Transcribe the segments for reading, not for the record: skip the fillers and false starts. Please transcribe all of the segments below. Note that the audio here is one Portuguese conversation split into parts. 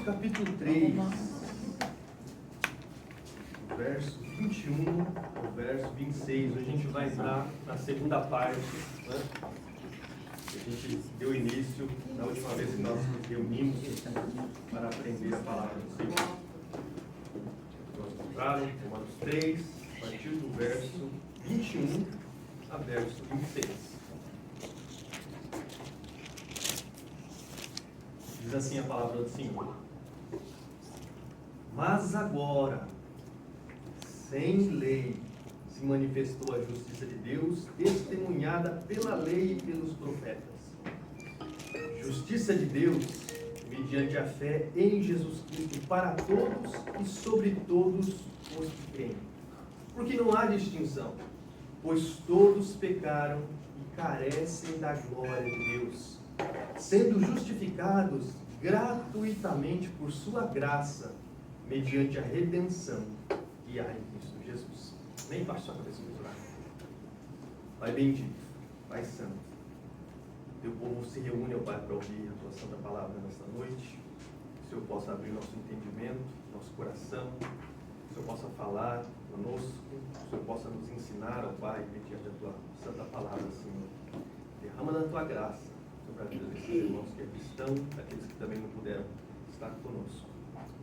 capítulo 3, verso 21 ao verso 26. Hoje a gente vai entrar na segunda parte, né? A gente deu início na última vez que nós nos reunimos para aprender a palavra do Senhor. Nós encontraram Romanos 3, a partir do verso 21 a verso 26. Diz assim a palavra do Senhor: mas agora, sem lei, se manifestou a justiça de Deus, testemunhada pela lei e pelos profetas. Justiça de Deus, mediante a fé em Jesus Cristo, para todos e sobre todos os que creem. Porque não há distinção, pois todos pecaram e carecem da glória de Deus, sendo justificados gratuitamente por sua graça, mediante a redenção que há em Cristo Jesus. Nem baixa a cabeça do orar. Pai bendito, Pai santo, teu povo se reúne, ó Pai, para ouvir a tua santa palavra nesta noite. Que o Senhor possa abrir nosso entendimento, nosso coração, que o Senhor possa falar conosco, que o Senhor possa nos ensinar, ó Pai, mediante a tua santa palavra, Senhor. Derrama da tua graça sobre a vida desses irmãos que aqui estão, daqueles que também não puderam estar conosco.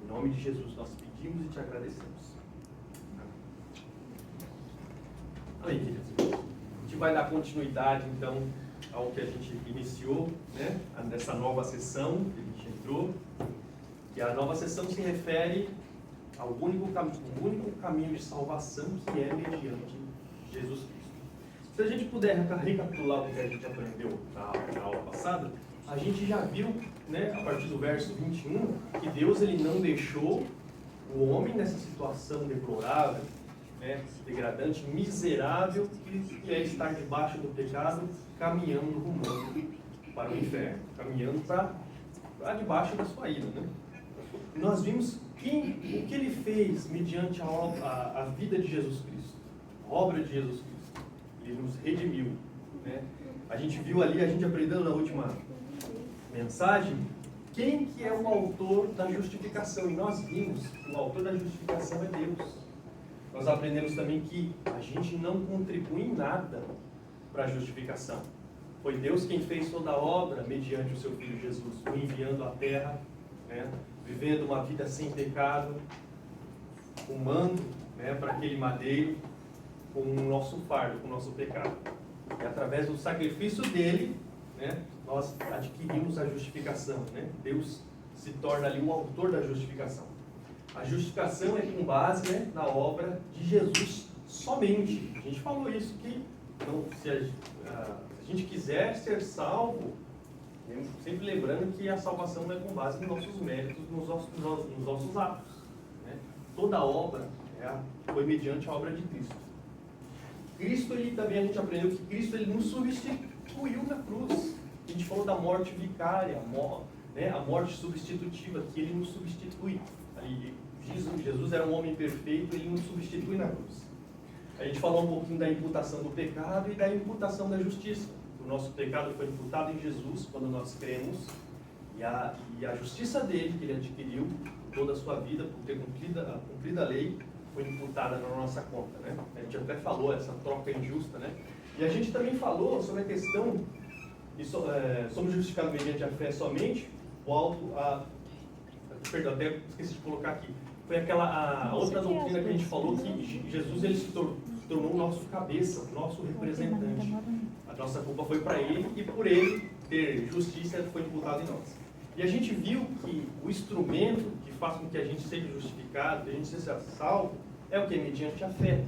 Em nome de Jesus nós pedimos e te agradecemos. Amém, queridos. A gente vai dar continuidade, então, ao que a gente iniciou, né? Nessa nova sessão que a gente entrou. E a nova sessão se refere ao único caminho de salvação, que é mediante Jesus Cristo. Se a gente puder recapitular o que a gente aprendeu na aula passada, a gente já viu, né, a partir do verso 21, que Deus ele não deixou o homem nessa situação deplorável, né, degradante, miserável, que é estar debaixo do pecado, caminhando rumando para o inferno, caminhando para debaixo da sua ira, né? Nós vimos o que ele fez mediante a vida de Jesus Cristo, a obra de Jesus Cristo. Ele nos redimiu, né? A gente viu ali, a gente aprendeu na última mensagem, quem que é o autor da justificação. E nós vimos que o autor da justificação é Deus. Nós aprendemos também que a gente não contribui em nada para a justificação. Foi Deus quem fez toda a obra mediante o seu Filho Jesus, o enviando à terra, né, vivendo uma vida sem pecado, fumando, né, para aquele madeiro, com o nosso fardo, com o nosso pecado. E através do sacrifício dele, né, nós adquirimos a justificação, né? Deus se torna ali o autor da justificação. A justificação é com base, né, na obra de Jesus somente. A gente falou isso, que não, se a gente quiser ser salvo, sempre lembrando que a salvação não é com base nos nossos méritos, nos nossos atos, né? Toda a obra foi mediante a obra de Cristo. Cristo, ele também, a gente aprendeu que Cristo ele nos substituiu na cruz. A gente falou da morte vicária, né, a morte substitutiva, que ele nos substitui. Jesus era um homem perfeito, ele nos substitui na cruz. A gente falou um pouquinho da imputação do pecado e da imputação da justiça. O nosso pecado foi imputado em Jesus quando nós cremos, e a justiça dele, que ele adquiriu toda a sua vida, por ter cumprido a lei, foi imputada na nossa conta, né? A gente até falou essa troca injusta, né? E a gente também falou sobre a questão de somos justificados mediante a fé somente, perdão, até esqueci de colocar aqui. Foi a outra doutrina que a gente falou, que Jesus ele se tornou o nosso cabeça, o nosso representante. A nossa culpa foi para ele e por ele ter justiça foi imputado em nós. E a gente viu que o instrumento que faz com que a gente seja justificado, que a gente seja salvo, é o que? Mediante a fé.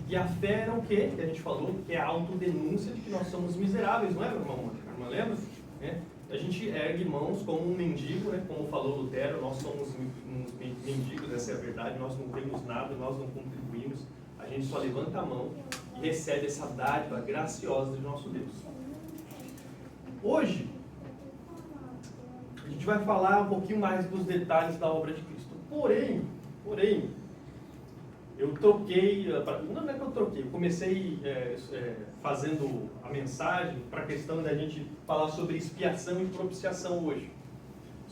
E a fé era o que? Que a gente falou, que é a autodenúncia de que nós somos miseráveis, não é, meu irmão? Irmã, lembra? É. A gente ergue mãos como um mendigo, né? Como falou Lutero, nós somos uns mendigos, essa é a verdade, nós não temos nada, nós não contribuímos, a gente só levanta a mão e recebe essa dádiva graciosa de nosso Deus. Hoje, a gente vai falar um pouquinho mais dos detalhes da obra de Cristo. Porém, eu troquei, não é que eu troquei, eu comecei fazendo a mensagem para a questão da gente falar sobre expiação e propiciação hoje.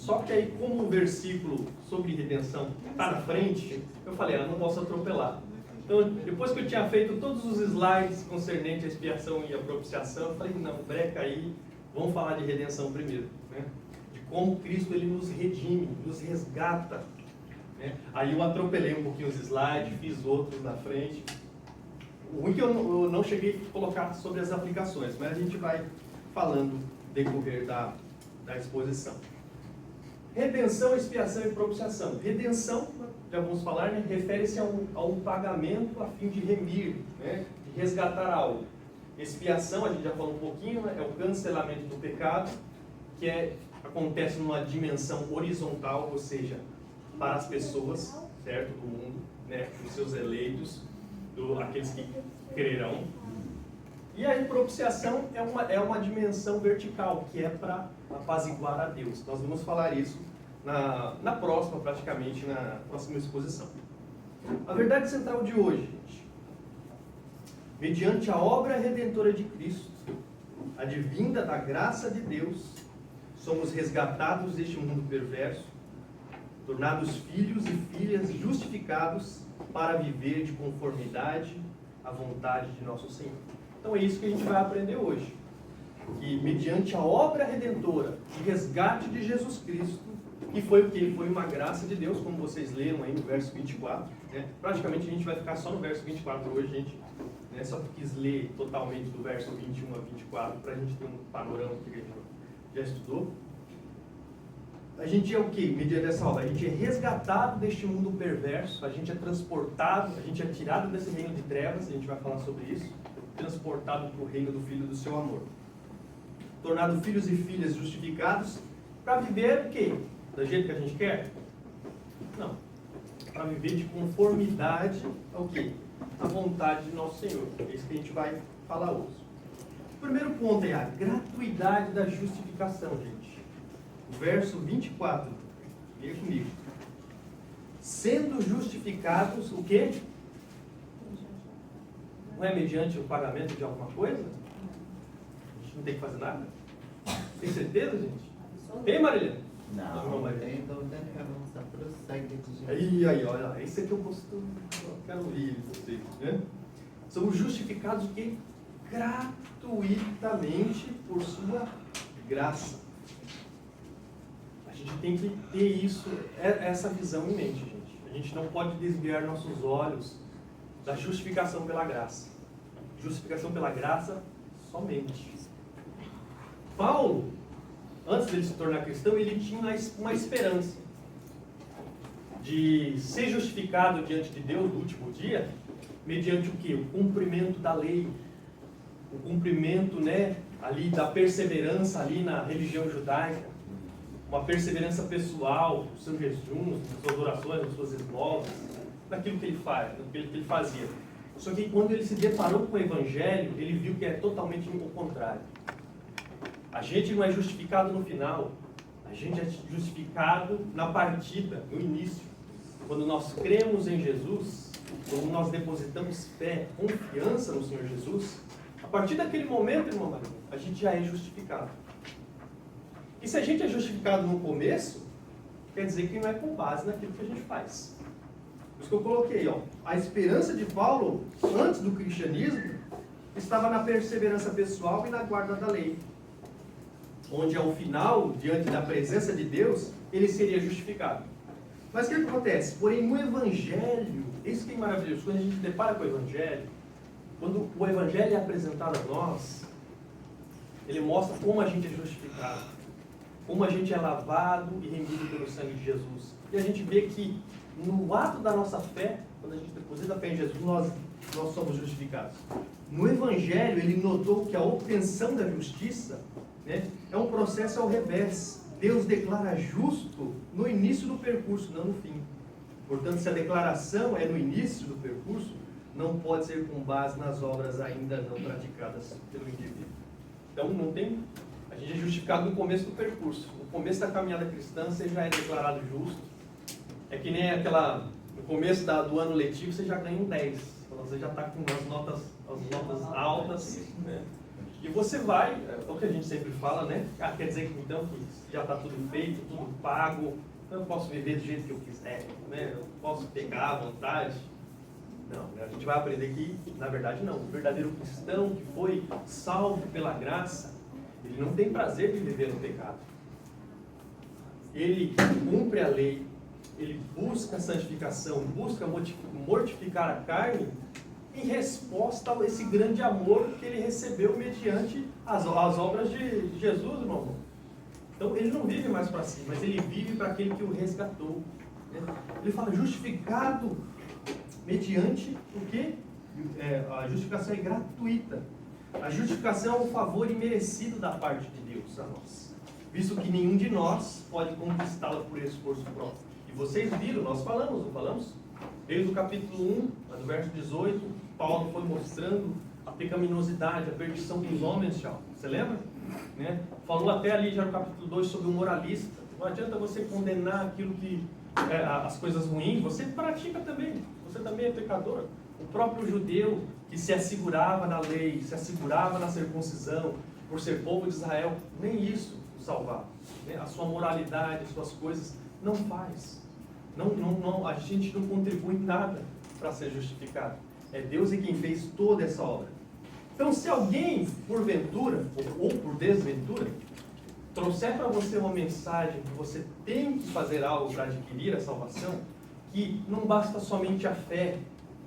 Só que aí, como o versículo sobre redenção está na frente, eu falei, eu não posso atropelar. Então, depois que eu tinha feito todos os slides concernentes à expiação e à propiciação, eu falei, não, breca aí, vamos falar de redenção primeiro, né? De como Cristo ele nos redime, nos resgata, né? Aí eu atropelei um pouquinho os slides, fiz outros na frente. O ruim é que eu não cheguei a colocar sobre as aplicações, mas a gente vai falando no decorrer da exposição. Redenção, expiação e propiciação. Redenção, já vamos falar, né, refere-se a um pagamento a fim de remir, né, de resgatar algo. Expiação, a gente já falou um pouquinho, né, é o cancelamento do pecado, que acontece numa dimensão horizontal, ou seja, para as pessoas, certo, do mundo, né, os seus eleitos, aqueles que crerão. E a propiciação é uma dimensão vertical, que é para apaziguar a Deus. Nós vamos falar isso na próxima, praticamente, na próxima exposição. A verdade central de hoje, gente. Mediante a obra redentora de Cristo, advinda da graça de Deus, somos resgatados deste mundo perverso, tornados filhos e filhas justificados para viver de conformidade à vontade de nosso Senhor. Então é isso que a gente vai aprender hoje. Que mediante a obra redentora de resgate de Jesus Cristo, que foi o que? Foi uma graça de Deus, como vocês leram aí no verso 24. Né? Praticamente a gente vai ficar só no verso 24 hoje, gente. Né? Só quis ler totalmente do verso 21 a 24, para a gente ter um panorama que a gente já estudou. A gente é o que? Mediante essa obra, a gente é resgatado deste mundo perverso, a gente é transportado, a gente é tirado desse reino de trevas, a gente vai falar sobre isso, transportado para o reino do Filho do seu amor. Tornado filhos e filhas justificados, para viver o quê? Do jeito que a gente quer? Não. Para viver de conformidade ao quê? À vontade de nosso Senhor. É isso que a gente vai falar hoje. O primeiro ponto é a gratuidade da justificação, gente. O verso 24. Leia comigo. Sendo justificados, o quê? Não é mediante o pagamento de alguma coisa? A gente não tem que fazer nada? Tem certeza, gente? Tem, Marília? Não, tem dúvida nenhuma, só prossegue de Aí, olha, esse aqui eu quero ouvir vocês, né? Somos justificados de quê? Gratuitamente por sua graça. A gente tem que ter essa visão em mente, gente. A gente não pode desviar nossos olhos da justificação pela graça. Justificação pela graça somente. Paulo, antes de ele se tornar cristão, ele tinha uma esperança de ser justificado diante de Deus no último dia, mediante o quê? O cumprimento da lei, o cumprimento, né, ali da perseverança ali na religião judaica, uma perseverança pessoal, nos seus jejuns, nas suas orações, nas suas esmolas, naquilo que ele faz, naquilo que ele fazia. Só que quando ele se deparou com o Evangelho, ele viu que é totalmente o contrário. A gente não é justificado no final, a gente é justificado na partida, no início. Quando nós cremos em Jesus, quando nós depositamos fé, confiança no Senhor Jesus, a partir daquele momento, irmão Maria, a gente já é justificado. E se a gente é justificado no começo, quer dizer que não é com base naquilo que a gente faz. Por isso que eu coloquei, ó, a esperança de Paulo, antes do cristianismo, estava na perseverança pessoal e na guarda da lei. Onde ao final, diante da presença de Deus, ele seria justificado. Mas o que acontece? Porém, no Evangelho, isso que é maravilhoso, quando a gente depara com o Evangelho, quando o Evangelho é apresentado a nós, ele mostra como a gente é justificado, como a gente é lavado e remido pelo sangue de Jesus. E a gente vê que no ato da nossa fé, quando a gente deposita a fé em Jesus, nós somos justificados. No Evangelho, ele notou que a obtenção da justiça, né, é um processo ao revés. Deus declara justo no início do percurso, não no fim. Portanto, se a declaração é no início do percurso, não pode ser com base nas obras ainda não praticadas pelo indivíduo. Então, não tem... A gente é justificado no começo do percurso. No começo da caminhada cristã, você já é declarado justo. É que nem no começo do ano letivo, você já ganha um 10. Você já está com as notas altas, né? E você vai, é o que a gente sempre fala, né? Ah, quer dizer que então que já está tudo feito, tudo pago, eu posso viver do jeito que eu quiser, né? Eu posso pegar à vontade. Não, a gente vai aprender que, na verdade, não. O verdadeiro cristão que foi salvo pela graça, ele não tem prazer de viver no pecado. Ele cumpre a lei, ele busca a santificação, busca mortificar a carne em resposta a esse grande amor que ele recebeu mediante as obras de Jesus, meu irmão. Então, ele não vive mais para si, mas ele vive para aquele que o resgatou. Ele fala, justificado mediante o quê? A justificação é gratuita. A justificação é um favor imerecido da parte de Deus a nós, visto que nenhum de nós pode conquistá-la por esforço próprio. E vocês viram, nós falamos, não falamos? Desde o capítulo 1, do verso 18, Paulo foi mostrando a pecaminosidade, a perdição dos homens, tchau. Você lembra? Né? Falou até ali já no capítulo 2 sobre o moralista. Não adianta você condenar aquilo que as coisas ruins, você pratica também. Você também é pecador. O próprio judeu que se assegurava na lei, se assegurava na circuncisão, por ser povo de Israel, nem isso o salvava. Né? A sua moralidade, as suas coisas, não faz. A gente não contribui em nada para ser justificado. É Deus quem fez toda essa obra. Então, se alguém, porventura, ou por desventura, trouxer para você uma mensagem que você tem que fazer algo para adquirir a salvação, que não basta somente a fé,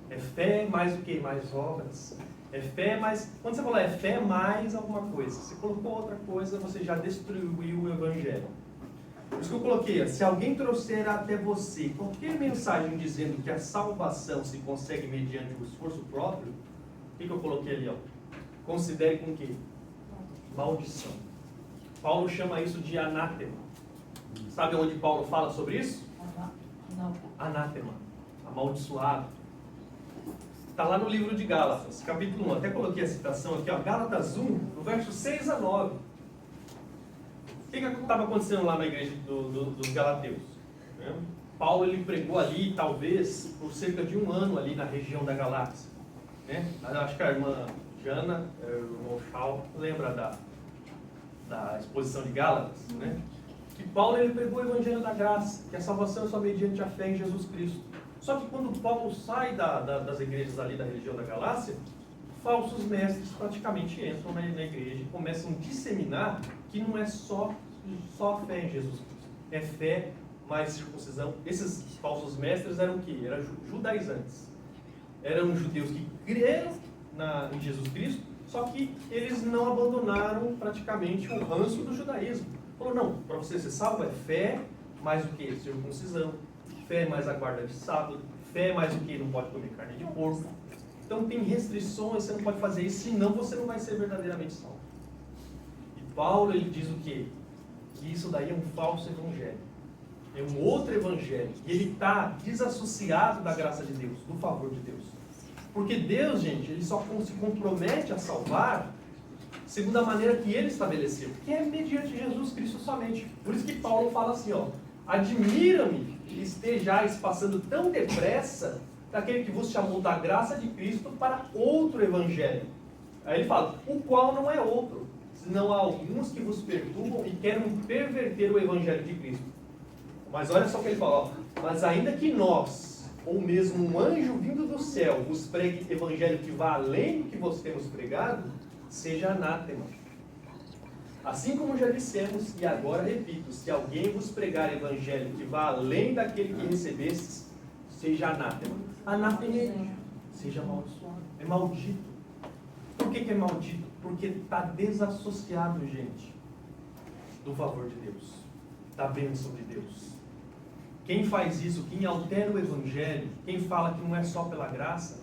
é fé mais o que? Mais obras. É fé mais... Quando você fala é fé mais alguma coisa, você colocou outra coisa, você já destruiu o Evangelho. Por isso que eu coloquei, se alguém trouxer até você qualquer mensagem dizendo que a salvação se consegue mediante o esforço próprio, o que eu coloquei ali? Ó? Considere com que? Maldição. Paulo chama isso de anátema. Sabe onde Paulo fala sobre isso? Não. Anátema, amaldiçoado. Está lá no livro de Gálatas, capítulo 1. Até coloquei a citação aqui, ó, Gálatas 1, no verso 6 a 9. O que estava acontecendo lá na igreja dos Galateus? Né? Paulo ele pregou ali, talvez, por cerca de 1 ano ali na região da Galácia. Né? Acho que a irmã Jana, o irmão Chal, lembra da exposição de Gálatas, né? Que Paulo ele pregou o Evangelho da Graça, que a salvação é só mediante a fé em Jesus Cristo. Só que quando Paulo sai das igrejas ali da região da Galácia, falsos mestres praticamente entram na igreja e começam a disseminar que não é só a fé em Jesus Cristo, é fé mais circuncisão. Esses falsos mestres eram o quê? Eram judaizantes. Eram judeus que creram em Jesus Cristo, só que eles não abandonaram praticamente o ranço do judaísmo. Falou, não, para você ser salvo é fé mais o que? Circuncisão, fé mais a guarda de sábado, fé mais o que? Não pode comer carne de porco. Então tem restrições, você não pode fazer isso, senão você não vai ser verdadeiramente salvo. E Paulo ele diz o quê? Que isso daí é um falso evangelho. É um outro evangelho. E ele está desassociado da graça de Deus, do favor de Deus. Porque Deus, gente, ele só se compromete a salvar segundo a maneira que ele estabeleceu, que é mediante Jesus Cristo somente. Por isso que Paulo fala assim, ó, admira-me que estejais passando tão depressa daquele que vos chamou da graça de Cristo para outro evangelho. Aí ele fala, o qual não é outro, senão há alguns que vos perturbam e querem perverter o evangelho de Cristo. Mas olha só o que ele fala, ó, mas ainda que nós, ou mesmo um anjo vindo do céu, vos pregue evangelho que vá além do que vos temos pregado, seja anátema. Assim como já dissemos, e agora repito, se alguém vos pregar evangelho que vá além daquele que recebestes, seja anátema. Anátema, seja amaldiçoado. É maldito. Por que é maldito? Porque está desassociado, gente, do favor de Deus, da bênção de Deus. Quem faz isso, quem altera o evangelho, quem fala que não é só pela graça,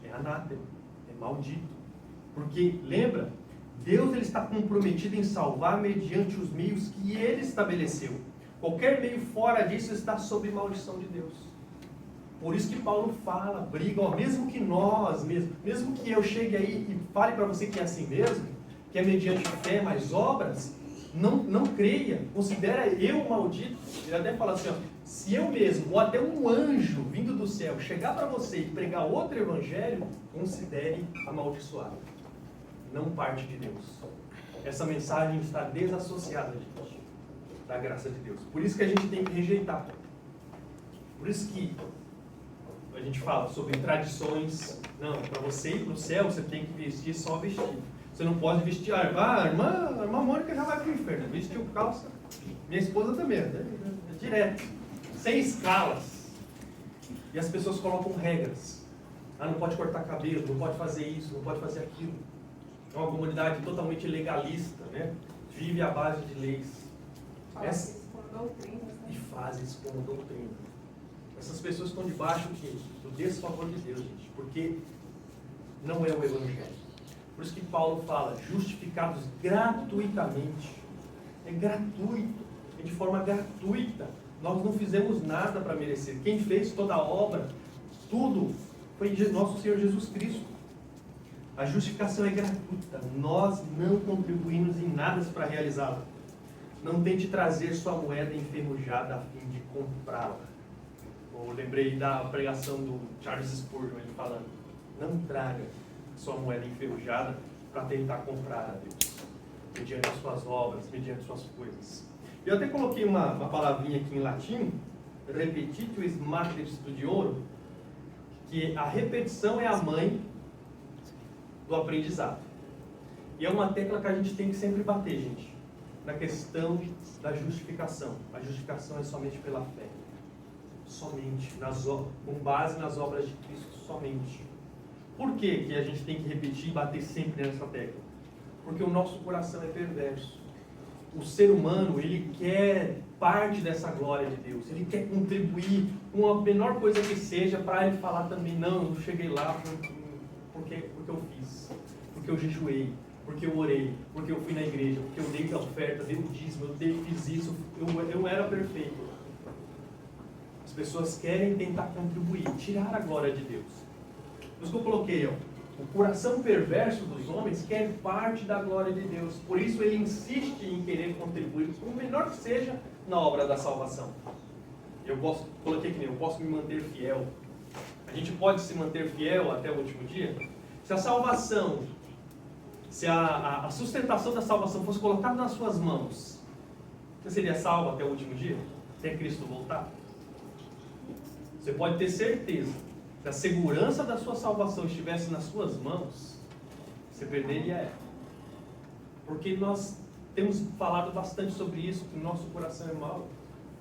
é anátema, é maldito. Porque, lembra, Deus ele está comprometido em salvar mediante os meios que Ele estabeleceu. Qualquer meio fora disso está sob maldição de Deus. Por isso que Paulo fala, briga, ó, mesmo que nós, mesmo que eu chegue aí e fale para você que é assim mesmo, que é mediante fé mais obras, não creia, considera eu maldito. Ele até fala assim, ó, se eu mesmo, ou até um anjo vindo do céu, chegar para você e pregar outro evangelho, considere amaldiçoado. não parte de Deus. Essa mensagem está desassociada, gente, da graça de Deus. Por isso que a gente tem que rejeitar. Por isso que a gente fala sobre tradições. Não, para você ir para o céu, você tem que vestir só vestido. Você não pode vestir. A irmã Mônica já vai para o inferno. Vestiu calça. Minha esposa também. Direto. Sem escalas. E as pessoas colocam regras. Não pode cortar cabelo, não pode fazer isso, não pode fazer aquilo. É uma comunidade totalmente legalista, né? Vive à base de leis. E faz isso como doutrina. Essas pessoas estão debaixo do desfavor de Deus, gente, porque não é o Evangelho. Por isso que Paulo fala, justificados gratuitamente. É gratuito, é de forma gratuita. Nós não fizemos nada para merecer. Quem fez toda a obra, tudo, foi nosso Senhor Jesus Cristo. A justificação é gratuita. Nós não contribuímos em nada para realizá-la. Não tente trazer sua moeda enferrujada a fim de comprá-la. Eu lembrei da pregação do Charles Spurgeon, ele falando, não traga sua moeda enferrujada para tentar comprar a Deus, mediante as suas obras, mediante as suas coisas. Eu até coloquei uma palavrinha aqui em latim, repetitio est mater studiorum, que a repetição é a mãe do aprendizado. E é uma tecla que a gente tem que sempre bater, gente, na questão da justificação. A justificação é somente pela fé. Somente, com base nas obras de Cristo, somente. Por que a gente tem que repetir e bater sempre nessa tecla? Porque o nosso coração é perverso. O ser humano, ele quer parte dessa glória de Deus. Ele quer contribuir com a menor coisa que seja para ele falar também, não, eu cheguei lá porque eu fiz, porque eu jejuei, porque eu orei, porque eu fui na igreja, porque eu dei a oferta, dei o dízimo, fiz isso, eu era perfeito. As pessoas querem tentar contribuir, tirar a glória de Deus. Por isso que eu coloquei, o coração perverso dos homens quer parte da glória de Deus. Por isso ele insiste em querer contribuir, por menor que seja, na obra da salvação. Coloquei que nem eu posso me manter fiel. A gente pode se manter fiel até o último dia? Se a salvação, se a sustentação da salvação fosse colocada nas suas mãos, você seria salvo até o último dia? Até Cristo voltar? Você pode ter certeza, se a segurança da sua salvação estivesse nas suas mãos, você perderia ela. Porque nós temos falado bastante sobre isso, que o nosso coração é mau.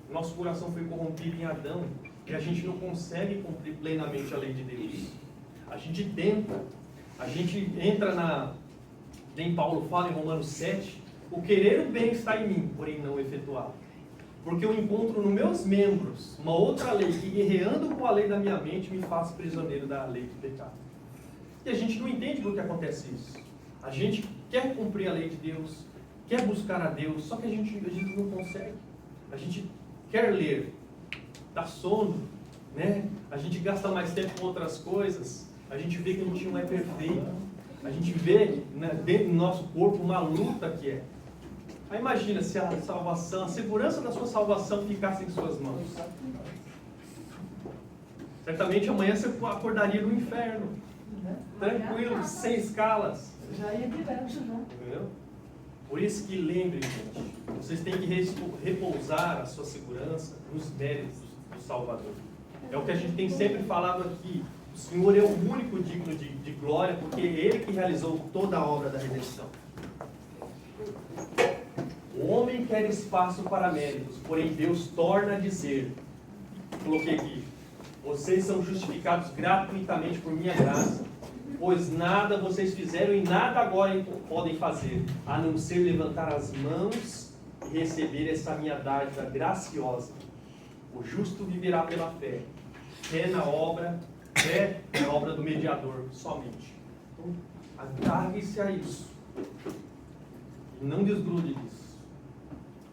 O nosso coração foi corrompido em Adão, e a gente não consegue cumprir plenamente a lei de Deus. A gente tenta, a gente entra nem Paulo fala em Romanos 7, o querer o bem está em mim, porém não efetuá-lo. Porque eu encontro nos meus membros uma outra lei que, guerreando com a lei da minha mente, me faz prisioneiro da lei do pecado. E a gente não entende por que acontece isso. A gente quer cumprir a lei de Deus, quer buscar a Deus, só que a gente não consegue. A gente quer ler, dá sono, né? A gente gasta mais tempo com outras coisas, a gente vê que a gente não é perfeito, a gente vê, né, dentro do nosso corpo uma luta que é. Aí imagina se a salvação, a segurança da sua salvação ficasse em suas mãos. Certamente amanhã você acordaria no inferno, tranquilo, sem escalas. Já ia direto, né? Entendeu? Por isso que lembrem, gente, vocês têm que repousar a sua segurança nos méritos do Salvador. É o que a gente tem sempre falado aqui. O Senhor é o único digno de glória, porque é Ele que realizou toda a obra da redenção. O homem quer espaço para méritos, porém Deus torna a dizer, coloquei aqui, vocês são justificados gratuitamente por minha graça, pois nada vocês fizeram e nada agora podem fazer, a não ser levantar as mãos e receber essa minha dádiva graciosa. O justo viverá pela fé. Fé na obra do mediador, somente. Então, agarre-se a isso. E não desgrude disso.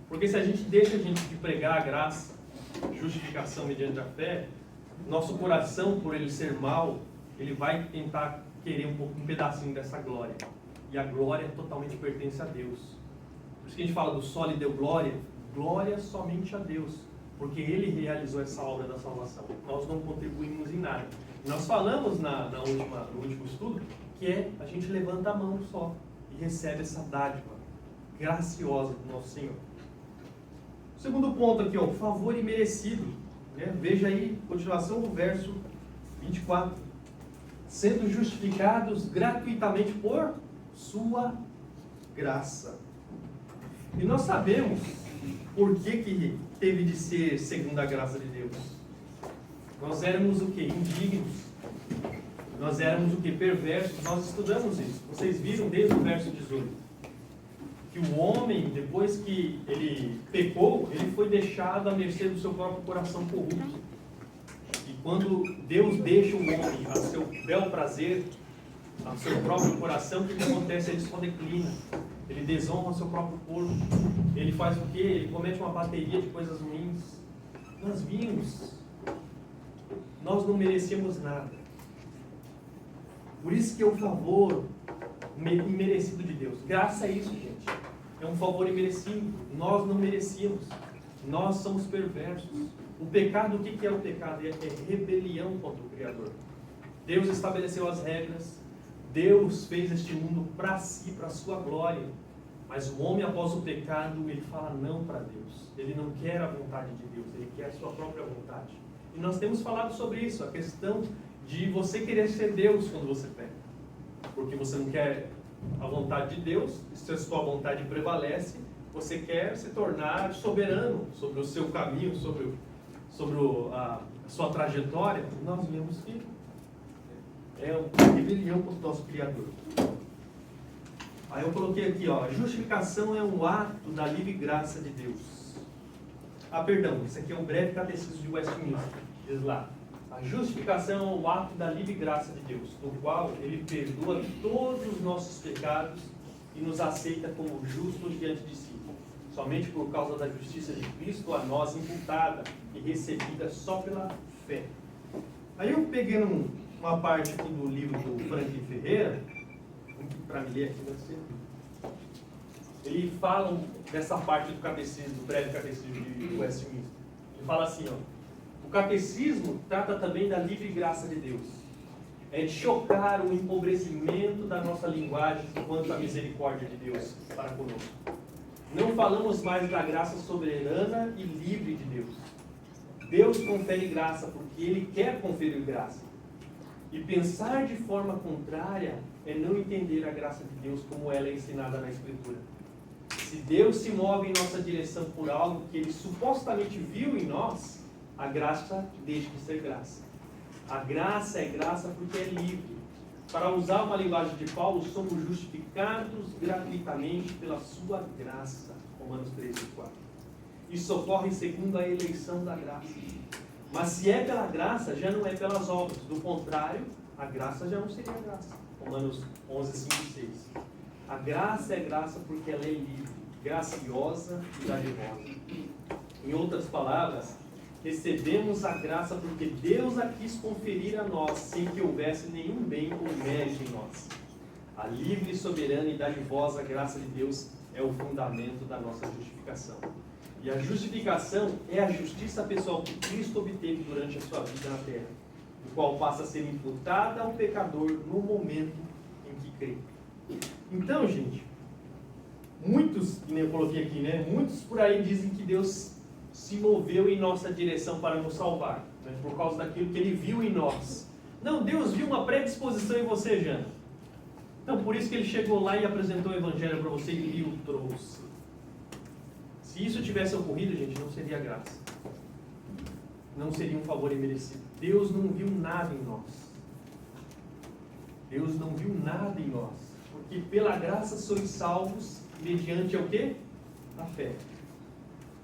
Porque se a gente deixa de pregar a graça, justificação mediante a fé, nosso coração, por ele ser mau, ele vai tentar querer um pedacinho dessa glória. E a glória totalmente pertence a Deus. Por isso que a gente fala do solo deu glória, glória somente a Deus. Porque Ele realizou essa obra da salvação. Nós não contribuímos em nada. Nós falamos no último estudo que é a gente levanta a mão só e recebe essa dádiva graciosa do nosso Senhor. O segundo ponto aqui, ó, favor imerecido. Né? Veja aí, continuação do verso 24. Sendo justificados gratuitamente por sua graça. E nós sabemos por que teve de ser segundo a graça de Deus. Nós éramos o que? Indignos. Nós éramos o que? Perversos. Nós estudamos isso. Vocês viram desde o verso 18. Que o homem, depois que ele pecou, ele foi deixado à mercê do seu próprio coração corrupto. E quando Deus deixa o homem a seu bel prazer, ao seu próprio coração, o que acontece? Ele só declina. Ele desonra o seu próprio corpo. Ele faz o quê? Ele comete uma bateria de coisas ruins. Nós vimos. Nós não merecíamos nada. Por isso que é o favor imerecido de Deus. Graça é isso, gente. É um favor imerecido. Nós não merecíamos. Nós somos perversos. O pecado, o que é o pecado? É rebelião contra o Criador. Deus estabeleceu as regras. Deus fez este mundo para si, para a sua glória. Mas o homem, após o pecado, ele fala não para Deus. Ele não quer a vontade de Deus, ele quer a sua própria vontade. E nós temos falado sobre isso, a questão de você querer ser Deus quando você peca. Porque você não quer a vontade de Deus, se a sua vontade prevalece, você quer se tornar soberano sobre o seu caminho, sobre a sua trajetória. Nós vemos que é uma rebelião contra o nosso Criador. Aí eu coloquei aqui, ó, a justificação é um ato da livre graça de Deus. Perdão, isso aqui é um breve catecismo de Westminster. Diz lá, a justificação é um ato da livre graça de Deus, no qual Ele perdoa todos os nossos pecados e nos aceita como justos diante de si, somente por causa da justiça de Cristo a nós imputada e recebida só pela fé. Aí eu peguei uma parte aqui do livro do Franklin Ferreira, para me ler aqui, deve ser. Ele fala dessa parte do catecismo, do breve catecismo de Westminster. Ele fala assim, ó, o catecismo trata também da livre graça de Deus. É de chocar o empobrecimento da nossa linguagem quanto à misericórdia de Deus para conosco. Não falamos mais da graça soberana e livre de Deus. Deus confere graça porque Ele quer conferir graça. E pensar de forma contrária é não entender a graça de Deus como ela é ensinada na Escritura. Se Deus se move em nossa direção por algo que Ele supostamente viu em nós, a graça deixa de ser graça. A graça é graça porque é livre. Para usar uma linguagem de Paulo, somos justificados gratuitamente pela sua graça. Romanos 13:4. Isso ocorre segundo a eleição da graça. Mas se é pela graça, já não é pelas obras. Do contrário, a graça já não seria graça. Romanos 11:5-6. A graça é graça porque ela é livre, graciosa e dadivosa. Em outras palavras, recebemos a graça porque Deus a quis conferir a nós, sem que houvesse nenhum bem ou mérito em nós. A livre, soberana e dadivosa graça de Deus é o fundamento da nossa justificação. E a justificação é a justiça pessoal que Cristo obteve durante a sua vida na terra, o qual passa a ser imputada ao pecador no momento em que crê. Então, gente, muitos, que nem eu coloquei aqui, né? Muitos por aí dizem que Deus se moveu em nossa direção para nos salvar, né? Por causa daquilo que Ele viu em nós. Não, Deus viu uma predisposição em você, Jana. Então, por isso que Ele chegou lá e apresentou o Evangelho para você e o trouxe. Se isso tivesse ocorrido, gente, não seria graça. Não seria um favor imerecido. Deus não viu nada em nós. Deus não viu nada em nós. Porque pela graça sois salvos mediante o quê? A fé.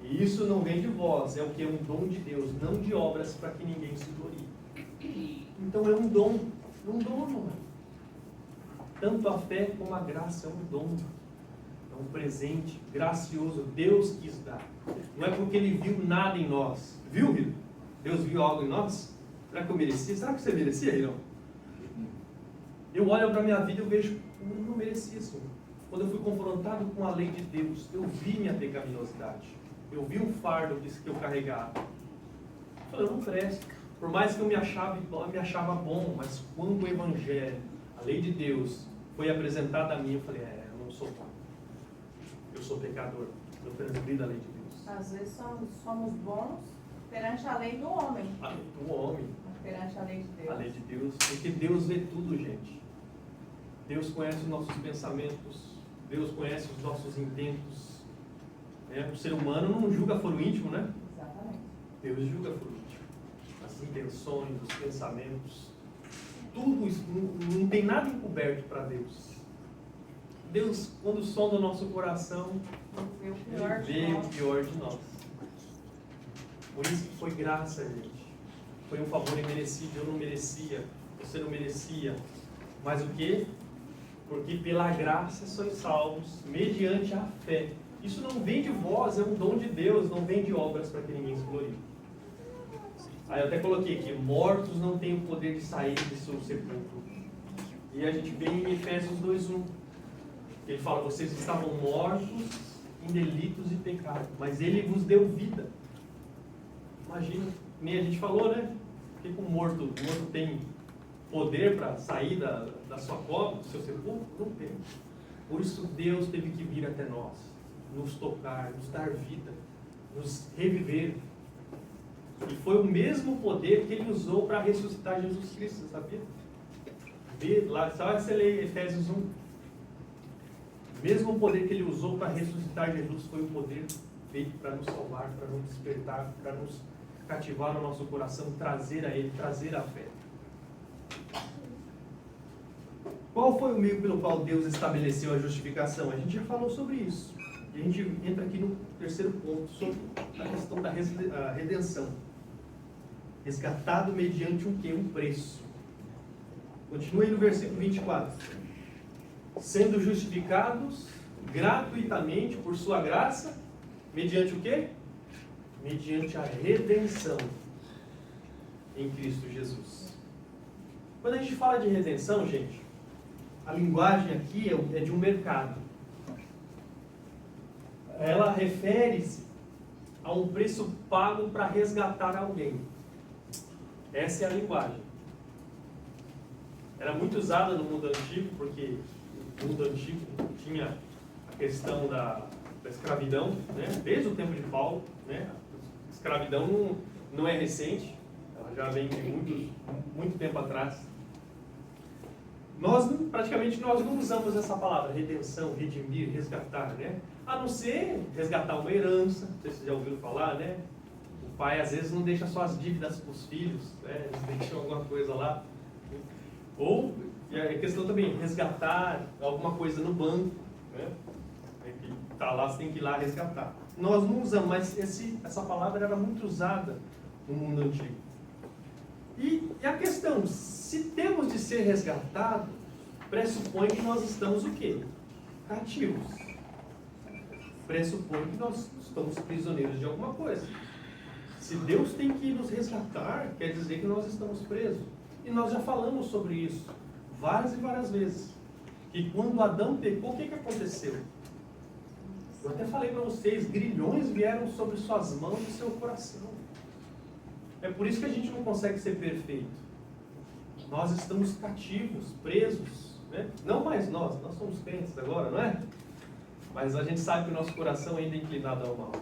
E isso não vem de vós, é o que? É um dom de Deus, não de obras para que ninguém se glorie. Então é um dom, não é? Tanto a fé como a graça é um dom. É um presente gracioso, Deus quis dar. Não é porque Ele viu nada em nós. Viu, Rito? Deus viu algo em nós? Será que eu merecia? Será que você merecia, Irão? Eu olho para a minha vida e eu vejo, eu não merecia, Senhor. Quando eu fui confrontado com a lei de Deus, eu vi minha pecaminosidade. Eu vi o fardo que eu carregava. Eu falei, eu não presto. Por mais que eu me achava bom, mas quando o Evangelho, a a lei de Deus foi apresentada a mim, eu falei, eu não sou bom. Eu sou pecador. Eu transgrido a lei de Deus. Às vezes somos bons perante a lei do homem. A lei do homem. Mas perante a lei de Deus. A lei de Deus. Porque Deus vê tudo, gente. Deus conhece os nossos pensamentos. Deus conhece os nossos intentos. O ser humano não julga foro íntimo, né? Exatamente. Deus julga foro íntimo. As intenções, os pensamentos. Tudo isso, não tem nada encoberto para Deus. Deus, quando sonda o nosso coração, Ele vê o pior de nós. Por isso que foi graça, gente. Foi um favor imerecido. Eu não merecia, você não merecia. Mas o quê? Porque pela graça sois salvos, mediante a fé. Isso não vem de vós, é um dom de Deus, não vem de obras para que ninguém se glorie. Aí eu até coloquei aqui, mortos não têm o poder de sair de seu sepulcro. E a gente vê em Efésios 2:1. Ele fala, vocês estavam mortos em delitos e pecados, mas Ele vos deu vida. Imagina, nem a gente falou, né? O que o morto tem poder para sair da sua cova, do seu sepulcro? Não tem. Por isso Deus teve que vir até nós, nos tocar, nos dar vida, nos reviver. E foi o mesmo poder que Ele usou para ressuscitar Jesus Cristo, sabia? Vê lá, só você lê Efésios 1. O mesmo poder que Ele usou para ressuscitar Jesus foi o poder feito para nos salvar, para nos despertar, para nos cativar no nosso coração, trazer a Ele, trazer a fé. Qual foi o meio pelo qual Deus estabeleceu a justificação? A gente já falou sobre isso. E a gente entra aqui no terceiro ponto, sobre a questão da redenção. Resgatado mediante um quê? Um preço. Continue aí no versículo 24. Sendo justificados gratuitamente por sua graça, mediante o quê? Mediante a redenção em Cristo Jesus. Quando a gente fala de redenção, gente, a linguagem aqui é de um mercado. Ela refere-se a um preço pago para resgatar alguém. Essa é a linguagem. Era muito usada no mundo antigo, porque no mundo antigo tinha a questão da escravidão, né? Desde o tempo de Paulo, né? A escravidão não é recente, ela já vem de muito tempo atrás. Praticamente nós não usamos essa palavra, redenção, redimir, resgatar, né? A não ser resgatar uma herança, não sei se vocês já ouviram falar, né? O pai às vezes não deixa só as dívidas para os filhos, né? Eles deixam alguma coisa lá. Ou, e a questão também, resgatar alguma coisa no banco, né? Está lá, você tem que ir lá resgatar. Nós não usamos, mas essa palavra era muito usada no mundo antigo. E a questão, se temos de ser resgatados, pressupõe que nós estamos o quê? Cativos. Pressupõe que nós estamos prisioneiros de alguma coisa. Se Deus tem que nos resgatar, quer dizer que nós estamos presos. E nós já falamos sobre isso várias e várias vezes. E quando Adão pecou, o que aconteceu? Eu até falei para vocês, grilhões vieram sobre suas mãos e seu coração. É por isso que a gente não consegue ser perfeito. Nós estamos cativos, presos, né? Não mais nós somos crentes agora, não é? Mas a gente sabe que o nosso coração ainda é inclinado ao mal.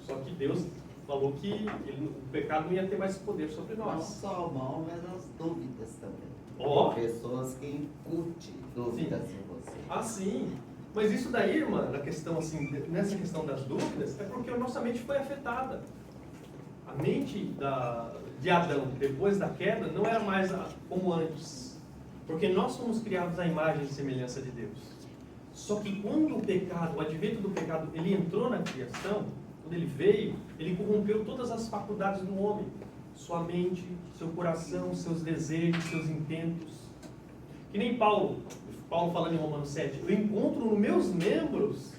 Só que Deus falou que o pecado não ia ter mais poder sobre nós. Não só o mal, mas as dúvidas também. Ó. Tem pessoas que incutem dúvidas em você. Ah, sim. Mas isso daí, irmã, nessa questão das dúvidas, é porque a nossa mente foi afetada. A mente de Adão, depois da queda, não era mais como antes. Porque nós somos criados à imagem e semelhança de Deus. Só que quando o advento do pecado, ele entrou na criação, quando ele veio, ele corrompeu todas as faculdades do homem. Sua mente, seu coração, seus desejos, seus intentos. Que nem Paulo falando em Romanos 7, eu encontro nos meus membros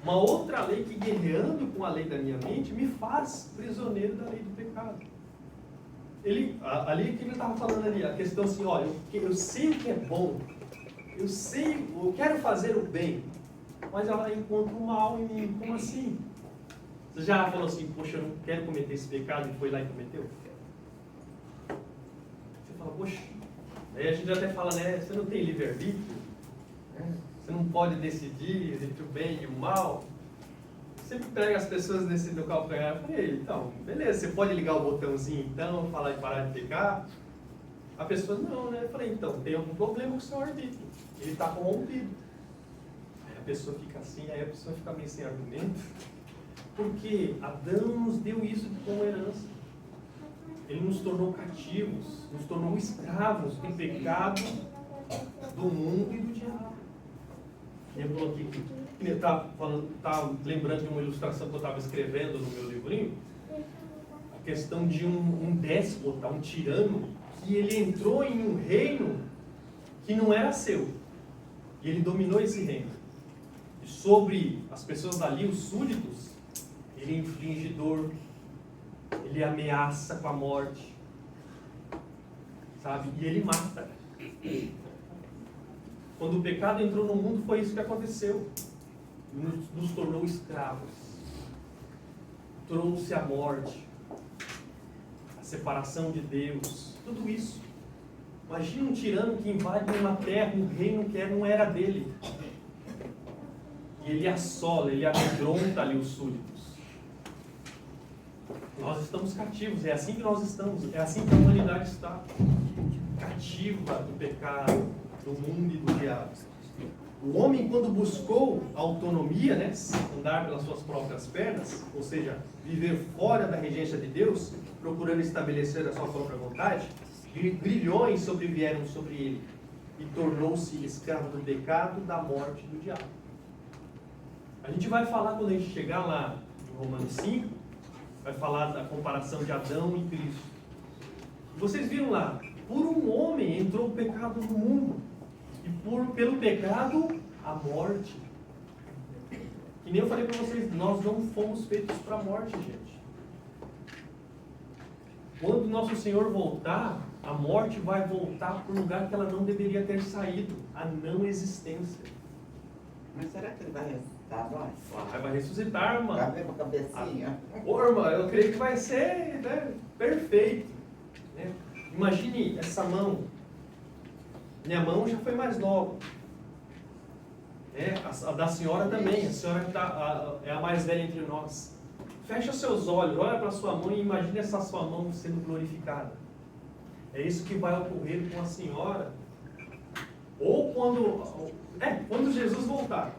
uma outra lei que, guerreando com a lei da minha mente, me faz prisioneiro da lei do pecado. Ali que ele estava falando ali, a questão assim, olha, eu sei o que é bom, eu quero fazer o bem, mas ela encontra o mal em mim. Como assim? Você já falou assim, poxa, eu não quero cometer esse pecado, e foi lá e cometeu? Você fala, poxa, Aí a gente até fala, né? Você não tem livre-arbítrio? Né? Você não pode decidir entre o bem e o mal? Sempre pega as pessoas nesse meu calcanhar e falei, então, beleza, você pode ligar o botãozinho então, falar de parar de pecar? A pessoa, não, né? Eu falei, então, tem algum problema com o seu arbítrio. Ele está corrompido. Aí a pessoa fica assim, aí a pessoa fica meio sem argumento. Porque Adão nos deu isso como herança. Ele nos tornou cativos, nos tornou escravos do pecado, do mundo e do diabo. E eu coloquei aqui, eu estava lembrando de uma ilustração que eu estava escrevendo no meu livrinho, a questão de um déspota, um tirano, que ele entrou em um reino que não era seu. E ele dominou esse reino. E sobre as pessoas dali, os súditos, ele inflige dor, ele ameaça com a morte, sabe? E ele mata. Quando o pecado entrou no mundo, foi isso que aconteceu. Nos tornou escravos. Trouxe a morte, a separação de Deus, tudo isso. Imagina um tirano que invade uma terra, um reino que não era dele. E ele assola, ele amedronta ali os súditos. Nós estamos cativos, é assim que nós estamos, é assim que a humanidade está. Cativa do pecado, do mundo e do diabo. O homem, quando buscou a autonomia, né, andar pelas suas próprias pernas, ou seja, viver fora da regência de Deus, procurando estabelecer a sua própria vontade, grilhões sobrevieram sobre ele e tornou-se escravo do pecado, da morte e do diabo. A gente vai falar, quando a gente chegar lá em Romanos 5, vai falar da comparação de Adão e Cristo. Vocês viram lá, por um homem entrou o pecado no mundo, e pelo pecado, a morte. Que nem eu falei para vocês, nós não fomos feitos para a morte, gente. Quando nosso Senhor voltar, a morte vai voltar para o lugar que ela não deveria ter saído, a não existência. Mas será que ele vai ressuscitar nós? Vai ressuscitar, irmã. Vai ver uma cabecinha. Ô, irmã, eu creio que vai ser, né, perfeito. Né? Imagine essa mão. Minha mão já foi mais nova. A da senhora também. A senhora que é a mais velha entre nós. Fecha seus olhos, olha para a sua mão e imagine essa sua mão sendo glorificada. É isso que vai ocorrer com a senhora. Ou quando Jesus voltar.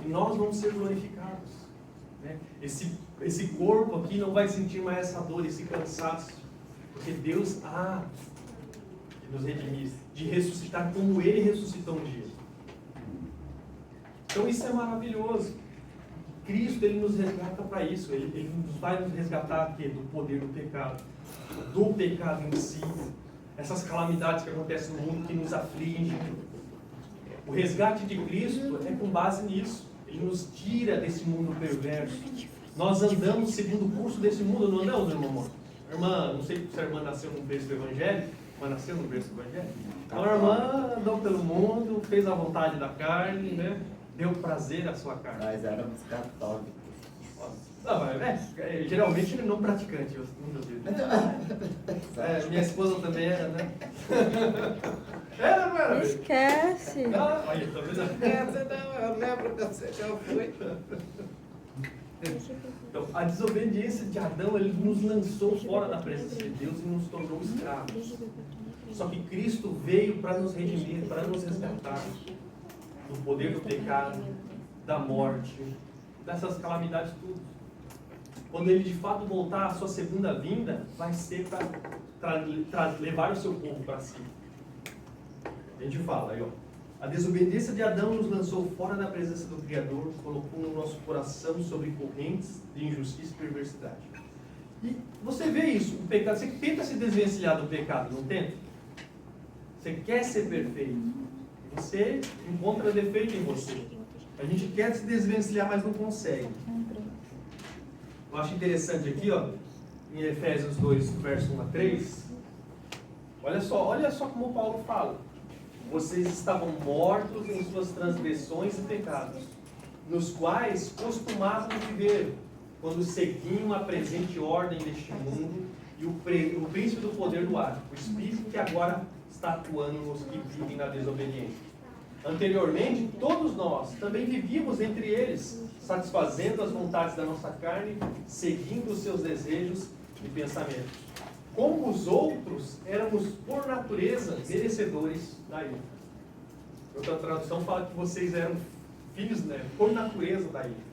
E nós vamos ser glorificados. Né? Esse corpo aqui não vai sentir mais essa dor, esse cansaço. Porque Deus há de nos redimir, de ressuscitar como Ele ressuscitou um dia. Então isso é maravilhoso. Cristo, Ele nos resgata para isso. Ele vai nos resgatar aqui, do poder do pecado em si. Essas calamidades que acontecem no mundo que nos afligem. O resgate de Cristo é com base nisso. Ele nos tira desse mundo perverso. Nós andamos segundo o curso desse mundo, não andamos, irmão? Irmã, não sei se a irmã nasceu no berço do Evangelho. Mas nasceu no berço do Evangelho? Então a irmã andou pelo mundo, fez a vontade da carne, né? Deu prazer à sua carne. Nós éramos católicos. Geralmente não praticante, meu Deus. Minha esposa também era, né? Era, não era? Esquece. Olha, tá vendo? Eu lembro que eu fui. Então, a desobediência de Adão, ele nos lançou fora da presença de Deus e nos tornou escravos. Só que Cristo veio para nos redimir, para nos resgatar do poder do pecado, da morte, dessas calamidades tudo. Quando Ele de fato voltar, a sua segunda vinda vai ser para levar o seu povo para si. A gente fala aí, ó. A desobediência de Adão nos lançou fora da presença do Criador, colocou no nosso coração sobre correntes de injustiça e perversidade. E você vê isso, o pecado, você tenta se desvencilhar do pecado, não tenta? Você quer ser perfeito, você encontra defeito em você. A gente quer se desvencilhar, mas não consegue. Eu acho interessante aqui, ó, em Efésios 2, verso 1 a 3, olha só como o Paulo fala. Vocês estavam mortos em suas transgressões e pecados, nos quais costumavam viver, quando seguiam a presente ordem deste mundo e o príncipe do poder do ar, o espírito que agora está atuando nos que vivem na desobediência. Anteriormente, todos nós também vivíamos entre eles, satisfazendo as vontades da nossa carne, seguindo os seus desejos e pensamentos. Como os outros, éramos por natureza merecedores da ira. Outra tradução fala que vocês eram filhos, né, por natureza da ira.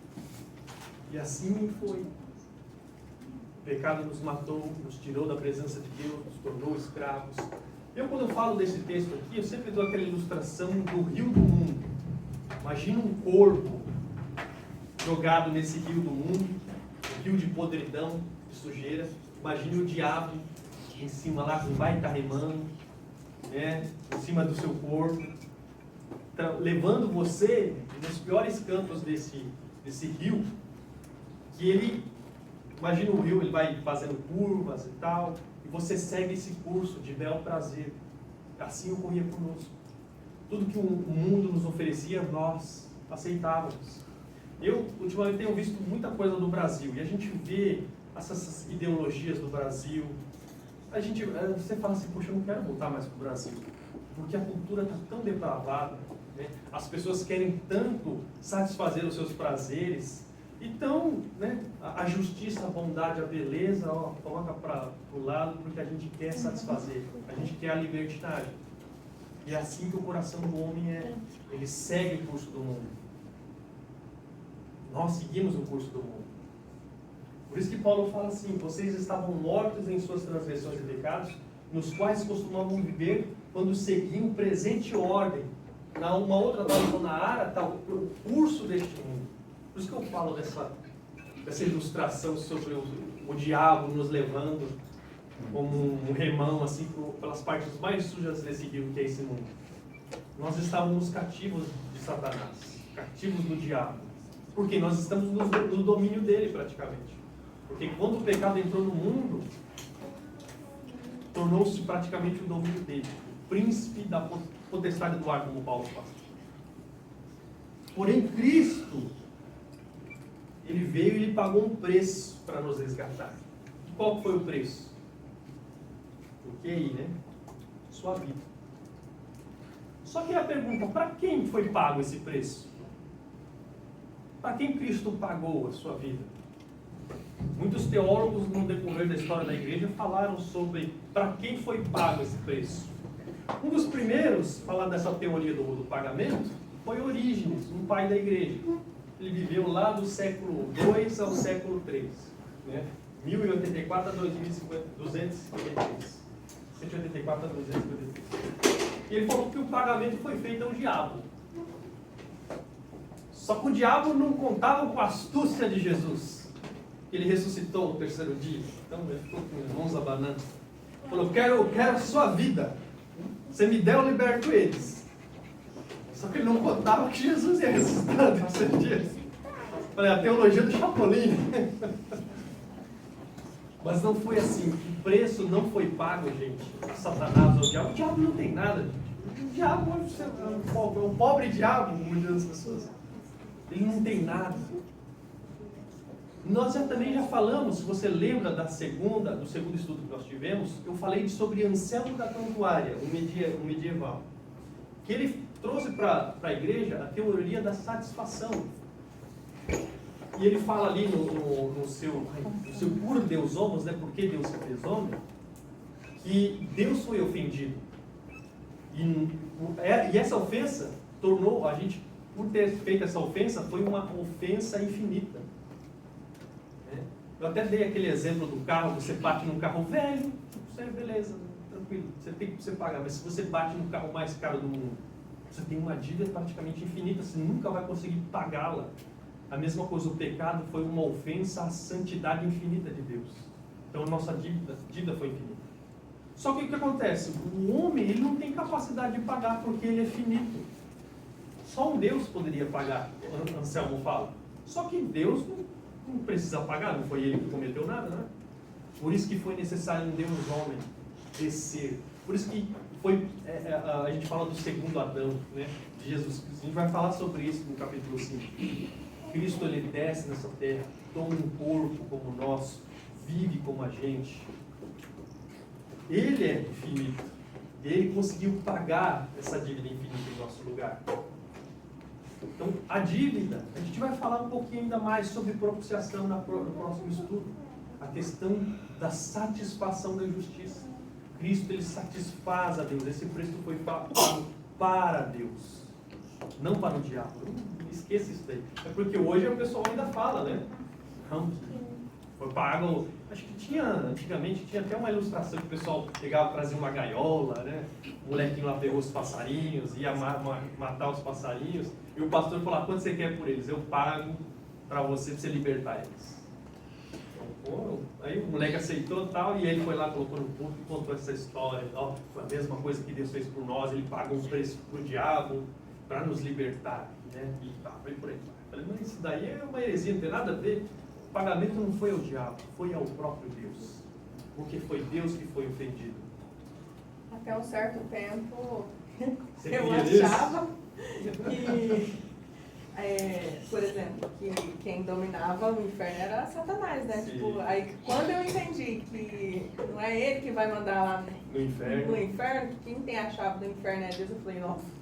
E assim foi. O pecado nos matou, nos tirou da presença de Deus, nos tornou escravos. Quando eu falo desse texto aqui, eu sempre dou aquela ilustração do rio do mundo. Imagina um corpo jogado nesse rio do mundo, um rio de podridão, de sujeira. Imagine o diabo em cima lá, com um baita remando, né, em cima do seu corpo, levando você nos piores cantos desse rio, que ele, imagina o rio, ele vai fazendo curvas e tal, e você segue esse curso de bel prazer. Assim ocorria conosco. Tudo que o mundo nos oferecia, nós aceitávamos. Eu, ultimamente, tenho visto muita coisa do Brasil, e a gente vê essas ideologias do Brasil. Você fala assim, poxa, eu não quero voltar mais para o Brasil, porque a cultura está tão depravada, né? As pessoas querem tanto satisfazer os seus prazeres. Então, né, a justiça, a bondade, a beleza, coloca para o lado, porque a gente quer satisfazer, a gente quer a libertinagem. E é assim que o coração do homem é. Ele segue o curso do mundo. Nós seguimos o curso do mundo. Por isso que Paulo fala assim, vocês estavam mortos em suas transgressões e pecados, nos quais costumavam viver quando seguiam presente ordem. Uma outra tradução na Ara está o curso deste mundo. Por isso que eu falo dessa ilustração sobre o diabo nos levando como um remão assim, pelas partes mais sujas desse rio que é esse mundo. Nós estávamos cativos de Satanás, cativos do diabo. Porque nós estamos no domínio dele praticamente. Porque quando o pecado entrou no mundo, tornou-se praticamente o domínio dele. O príncipe da potestade do ar, como Paulo fala. Porém, Cristo, ele veio e ele pagou um preço para nos resgatar. E qual foi o preço? O QI, né? Sua vida. Só que a pergunta, para quem foi pago esse preço? Para quem Cristo pagou a sua vida? Muitos teólogos no decorrer da história da igreja falaram sobre para quem foi pago esse preço. Um dos primeiros a falar dessa teoria do pagamento foi Orígenes, um pai da igreja. Ele viveu lá do século II ao século III, né? 1084 a 2253. 184 a 253. E ele falou que o pagamento foi feito ao diabo. Só que o diabo não contava com a astúcia de Jesus. Ele ressuscitou no terceiro dia. Então ele ficou com as mãos abanando. Falou, eu quero a sua vida. Você me der, eu liberto eles. Só que ele não contava que Jesus ia ressuscitar no terceiro dia. Olha, a teologia do Chapolin. Mas não foi assim. O preço não foi pago, gente. Satanás ou o diabo. O diabo não tem nada, gente. O diabo é um pobre diabo, muitas pessoas. Ele não tem nada. Nós também já falamos, se você lembra do segundo estudo que nós tivemos, eu falei sobre Anselmo da Cantuária, um medieval, que ele trouxe para a igreja a teoria da satisfação. E ele fala ali no seu puro Deus Homos, né, porque Deus se fez homem, que Deus foi ofendido. E essa ofensa tornou a gente, por ter feito essa ofensa, foi uma ofensa infinita. Eu até dei aquele exemplo do carro, você bate num carro velho, você beleza, tranquilo, você paga, mas se você bate no carro mais caro do mundo, você tem uma dívida praticamente infinita, você nunca vai conseguir pagá-la. A mesma coisa, o pecado foi uma ofensa à santidade infinita de Deus. Então a nossa dívida foi infinita. Só que o que acontece? O homem ele não tem capacidade de pagar porque ele é finito. Só um Deus poderia pagar, Anselmo fala. Só que Deus não precisa pagar, não foi ele que cometeu nada, né? Por isso que foi necessário um Deus homem descer. Por isso que foi, a gente fala do segundo Adão, né? De Jesus Cristo. A gente vai falar sobre isso no capítulo 5. Cristo ele desce nessa terra, toma um corpo como o nosso, vive como a gente. Ele é infinito. E ele conseguiu pagar essa dívida infinita em nosso lugar. Então, a dívida, a gente vai falar um pouquinho ainda mais sobre propiciação no próximo estudo. A questão da satisfação da justiça. Cristo, ele satisfaz a Deus. Esse preço foi pago para Deus, não para o diabo. Não esqueça isso daí. É porque hoje o pessoal ainda fala, né? Não, foi pago. Acho que tinha, antigamente, tinha até uma ilustração que o pessoal pegava, trazia uma gaiola, né? O molequinho lá pegou os passarinhos, ia matar os passarinhos, e o pastor falou: quanto você quer por eles? Eu pago para você libertar eles. Então, aí o moleque aceitou e tal, e ele foi lá, colocou no público e contou essa história. Ó, foi a mesma coisa que Deus fez por nós, ele pagou um preço para o diabo para nos libertar, né? E tá, foi por aí. Eu falei: mas isso daí é uma heresia, não tem nada a ver. O pagamento não foi ao diabo, foi ao próprio Deus. Porque foi Deus que foi ofendido. Até um certo tempo, Você eu queria achava que, por exemplo, que quem dominava o inferno era Satanás, né? Sim. Tipo, aí quando eu entendi que não é ele que vai mandar lá no inferno, que quem tem a chave do inferno é Deus, eu falei: nossa.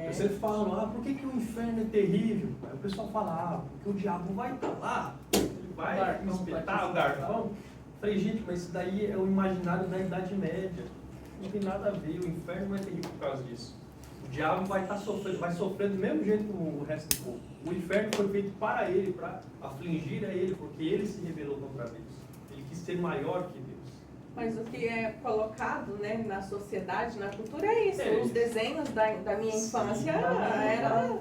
Eu sempre falo: por que o inferno é terrível? Aí o pessoal fala: porque o diabo vai estar lá, ele vai espetar o garfão. Eu falei: gente, mas isso daí é o imaginário da Idade Média. Não tem nada a ver, o inferno não é terrível por causa disso. O diabo vai estar sofrendo, vai sofrer do mesmo jeito que o resto do povo. O inferno foi feito para ele, para afligir a ele, porque ele se rebelou contra Deus. Ele quis ser maior que Deus. Mas o que é colocado, né, na sociedade, na cultura é isso. É Os isso. desenhos da minha infância era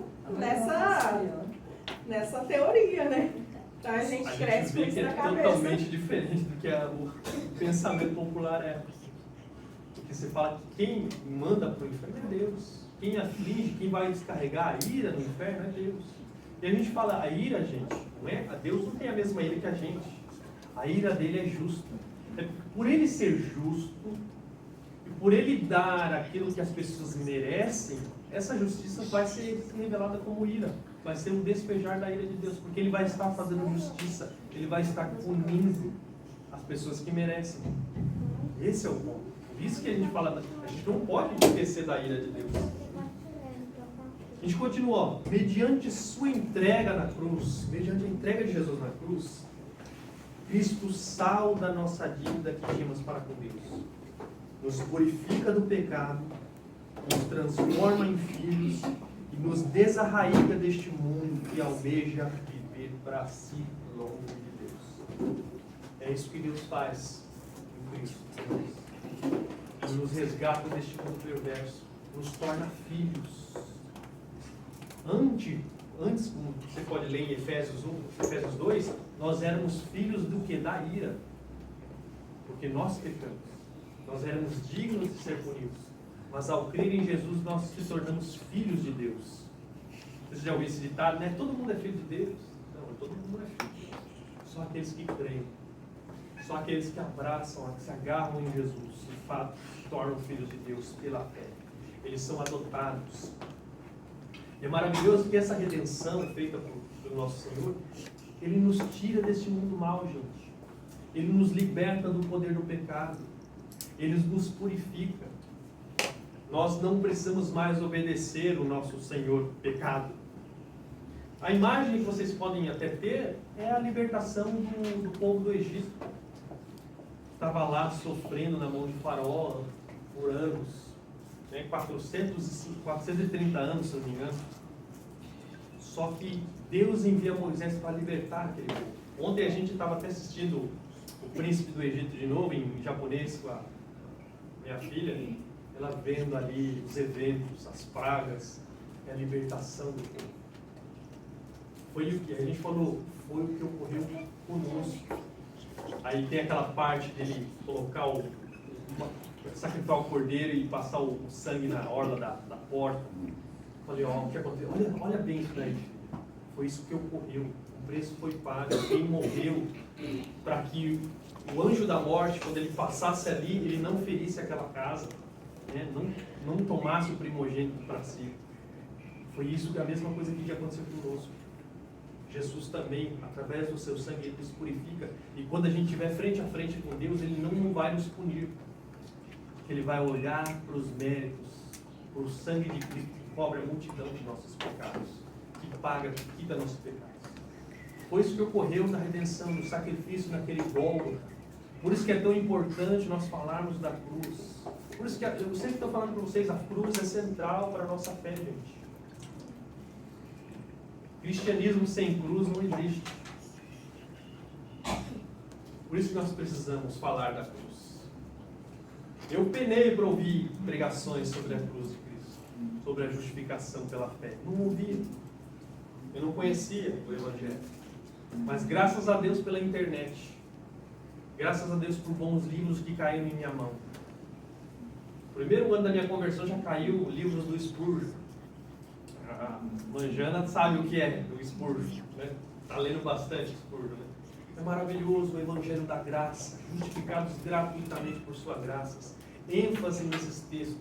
nessa teoria, né? Então a gente cresce com vê isso que na é cabeça. totalmente diferente do que o pensamento popular é. Porque você fala que quem manda para o inferno é Deus. Quem aflige, quem vai descarregar a ira no inferno é Deus. E a gente fala: a ira, gente, não é? Deus não tem a mesma ira que a gente. A ira dele é justa. Por ele ser justo e por ele dar aquilo que as pessoas merecem, essa justiça vai ser revelada como ira. Vai ser um despejar da ira de Deus, porque ele vai estar fazendo justiça, ele vai estar punindo as pessoas que merecem. Esse é o ponto. Por isso que a gente fala: a gente não pode esquecer da ira de Deus. A gente continua: ó, mediante sua entrega na cruz, mediante a entrega de Jesus na cruz, Cristo salda a nossa dívida que tínhamos para com Deus, nos purifica do pecado, nos transforma em filhos e nos desarraiga deste mundo que almeja viver para si longe de Deus. É isso que Deus faz em Cristo. Ele nos resgata deste mundo perverso, nos torna filhos. Antes, como você pode ler em Efésios 1, Efésios 2, nós éramos filhos do que? Da ira. Porque nós pecamos. Nós éramos dignos de ser punidos. Mas ao crer em Jesus, nós se tornamos filhos de Deus. Você já ouviu esse ditado, né? Todo mundo é filho de Deus. Não, todo mundo é filho. Só aqueles que creem. Só aqueles que abraçam, que se agarram em Jesus, de fato, se tornam filhos de Deus pela fé. Eles são adotados. E é maravilhoso que essa redenção feita pelo nosso Senhor, Ele nos tira desse mundo mau, gente. Ele nos liberta do poder do pecado. Ele nos purifica. Nós não precisamos mais obedecer o nosso Senhor pecado. A imagem que vocês podem até ter é a libertação do povo do Egito. Estava lá sofrendo na mão de Faraó por anos. 430 anos, se não me engano. Só que Deus envia Moisés para libertar aquele povo. Ontem a gente estava até assistindo O Príncipe do Egito de novo, em japonês, com a minha filha, ela vendo ali os eventos, as pragas, a libertação do povo. Foi o que a gente falou, foi o que ocorreu conosco. Aí tem aquela parte dele colocar sacrificar o cordeiro e passar o sangue na orla da porta. Falei: ó, o que aconteceu? Olha bem isso daí. Foi isso que ocorreu. O preço foi pago. Alguém morreu para que o anjo da morte, quando ele passasse ali, ele não ferisse aquela casa, né? não tomasse o primogênito para si. Foi isso, a mesma coisa que aconteceu conosco. Jesus também, através do seu sangue, ele nos purifica. E quando a gente estiver frente a frente com Deus, ele não vai nos punir. que Ele vai olhar para os méritos, para o sangue de Cristo que cobre a multidão de nossos pecados, que paga, que quita nossos pecados. Foi isso que ocorreu na redenção, no sacrifício naquele Gólgota. Por isso que é tão importante nós falarmos da cruz. Por isso que eu sempre estou falando para vocês, a cruz é central para a nossa fé, gente. Cristianismo sem cruz não existe. Por isso que nós precisamos falar da cruz. Eu penei para ouvir pregações sobre a cruz de Cristo, sobre a justificação pela fé. Não ouvia. Eu não conhecia o Evangelho. Mas graças a Deus pela internet. Graças a Deus por bons livros que caíram em minha mão. No primeiro ano da minha conversão já caiu livros do Spurgeon. A Manjana sabe o que é o Spurgeon, né? Está lendo bastante Spurgeon, né? É maravilhoso o Evangelho da Graça, justificados gratuitamente por sua graça. ênfase nesses textos,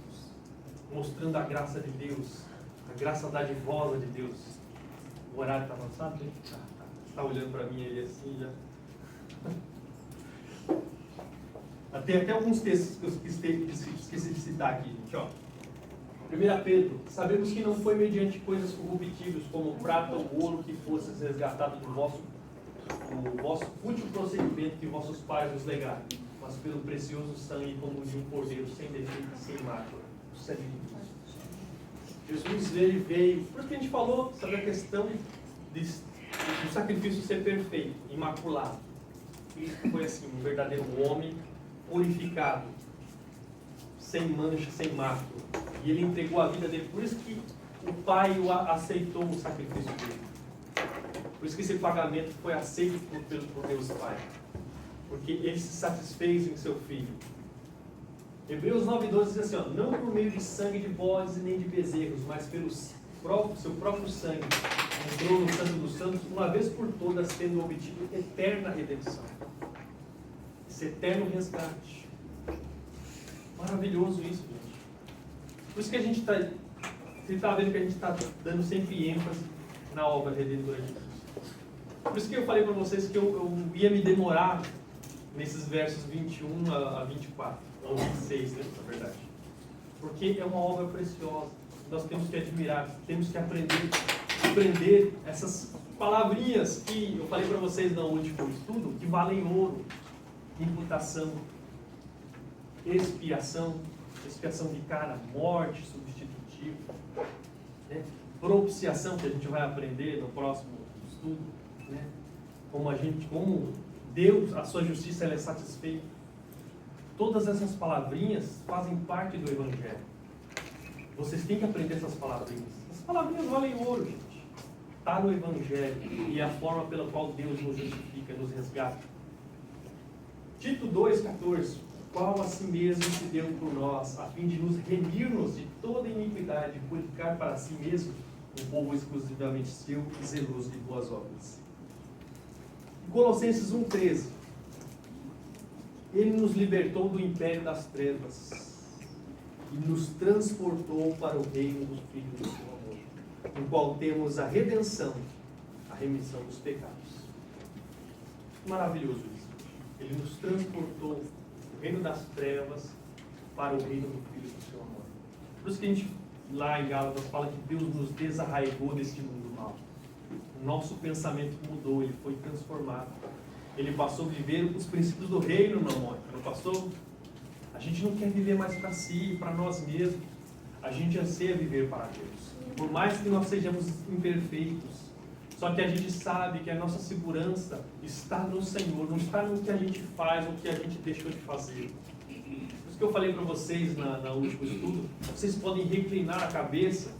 mostrando a graça de Deus, a graça dadivosa de Deus. O horário está avançado? Está olhando para mim aí assim já. Tem até alguns textos que eu esqueci de citar aqui, gente. Ó. 1 Pedro, sabemos que não foi mediante coisas corruptíveis como o prata ou o ouro que fosses resgatados do vosso fútil procedimento que vossos pais nos legaram, mas pelo precioso sangue como de um cordeiro sem defeito e sem mácula, o sangue de Cristo. Jesus veio, por isso que a gente falou sobre a questão do sacrifício ser perfeito, imaculado. Cristo foi assim, um verdadeiro homem purificado, sem mancha, sem mácula. E ele entregou a vida dele. Por isso que o Pai aceitou o sacrifício dele. Por isso que esse pagamento foi aceito por Deus Pai. Porque ele se satisfez em seu Filho. Hebreus 9,12 diz assim, ó, não por meio de sangue de bodes e nem de bezerros, mas pelo seu próprio sangue, entrou no Santo dos Santos, uma vez por todas, tendo obtido eterna redenção. Esse eterno resgate. Maravilhoso isso, gente. Por isso que a gente está... Você está vendo que a gente está dando sempre ênfase na obra redentora de Deus. Por isso que eu falei para vocês que eu ia me demorar nesses versos 21 a 24, ou 26, né, na verdade. Porque é uma obra preciosa. Nós temos que admirar, temos que aprender essas palavrinhas que eu falei para vocês no último estudo, que valem ouro. Imputação, expiação vicária, morte substitutiva, né? Propiciação, que a gente vai aprender no próximo estudo, né? Como Deus, a sua justiça ela é satisfeita. Todas essas palavrinhas fazem parte do Evangelho. Vocês têm que aprender essas palavrinhas. Essas palavrinhas valem ouro, gente. Está no Evangelho e é a forma pela qual Deus nos justifica, nos resgata. Tito 2,14, qual a si mesmo se deu por nós, a fim de nos remir-nos de toda iniquidade, purificar para si mesmo um povo exclusivamente seu e zeloso de boas obras. Colossenses 1,13, ele nos libertou do império das trevas e nos transportou para o reino do Filho do seu amor, no qual temos a redenção, a remissão dos pecados. Maravilhoso isso. Ele nos transportou do reino das trevas para o reino do Filho do seu amor. Por isso que a gente, lá em Gálatas, fala que Deus nos desarraigou desse mundo mal. O nosso pensamento mudou, ele foi transformado. Ele passou a viver os princípios do reino, não passou? A gente não quer viver mais para si, para nós mesmos. A gente anseia viver para Deus. Por mais que nós sejamos imperfeitos, só que a gente sabe que a nossa segurança está no Senhor, não está no que a gente faz ou o que a gente deixou de fazer. Por isso que eu falei para vocês no último estudo, vocês podem reclinar a cabeça,